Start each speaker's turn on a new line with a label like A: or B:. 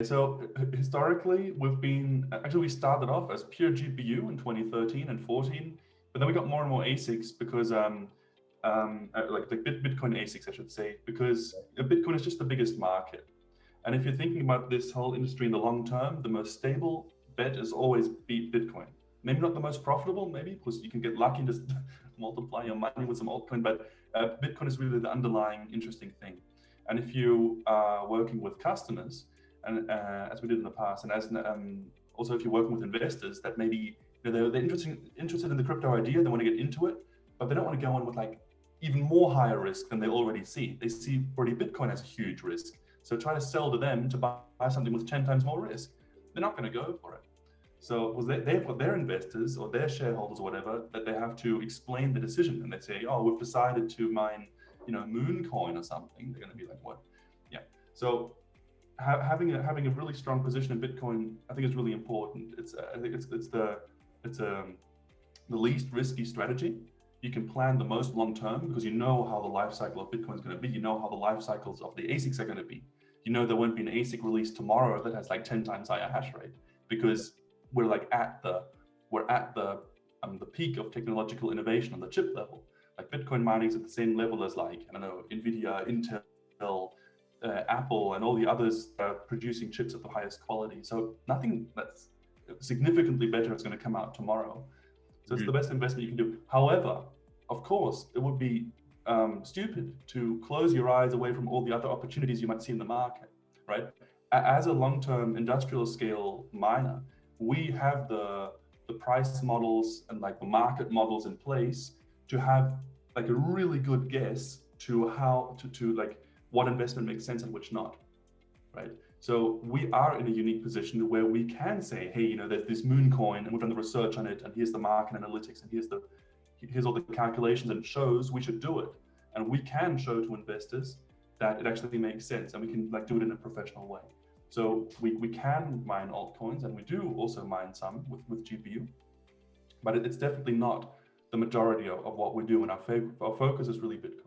A: So historically, we started off as pure GPU in 2013 and 14, but then we got more and more ASICs because Bitcoin ASICs, I should say, because Bitcoin is just the biggest market. And if you're thinking about this whole industry in the long term, the most stable bet is always beat Bitcoin. Maybe not the most profitable, maybe because you can get lucky and just multiply your money with some altcoin, but Bitcoin is really the underlying interesting thing. And if you are working with customers, and as we did in the past, and as also if you're working with investors that maybe they're interested in the crypto idea, they want to get into it, but they don't want to go on with like even more higher risk than they already see. They see already Bitcoin as a huge risk. So try to sell to them to buy something with 10 times more risk. They're not going to go for it. So they've got their investors or their shareholders or whatever that they have to explain the decision, and they say, oh, we've decided to mine, Mooncoin or something. They're going to be like, what? Yeah. So having a really strong position in Bitcoin, I think is really important. I think it's the least risky strategy. You can plan the most long term because you know how the life cycle of Bitcoin is going to be. You know how the life cycles of the ASICs are going to be. You know there won't be an ASIC released tomorrow that has like 10 times higher hash rate because we're at the peak of technological innovation on the chip level. Like Bitcoin mining is at the same level as like, I don't know, Nvidia, Intel, Apple, and all the others are producing chips at the highest quality. So nothing that's significantly better is going to come out tomorrow. So it's the best investment you can do. However, of course, it would be stupid to close your eyes away from all the other opportunities you might see in the market, right? As a long-term industrial scale miner, we have the price models and like the market models in place to have like a really good guess to how to like what investment makes sense and which not, right? So we are in a unique position where we can say, hey, there's this Mooncoin and we've done the research on it, and here's the market analytics, and here's all the calculations, and it shows we should do it. And we can show to investors that it actually makes sense, and we can like do it in a professional way. So we can mine altcoins, and we do also mine some with GPU, but it's definitely not the majority of what we do. And our focus is really Bitcoin.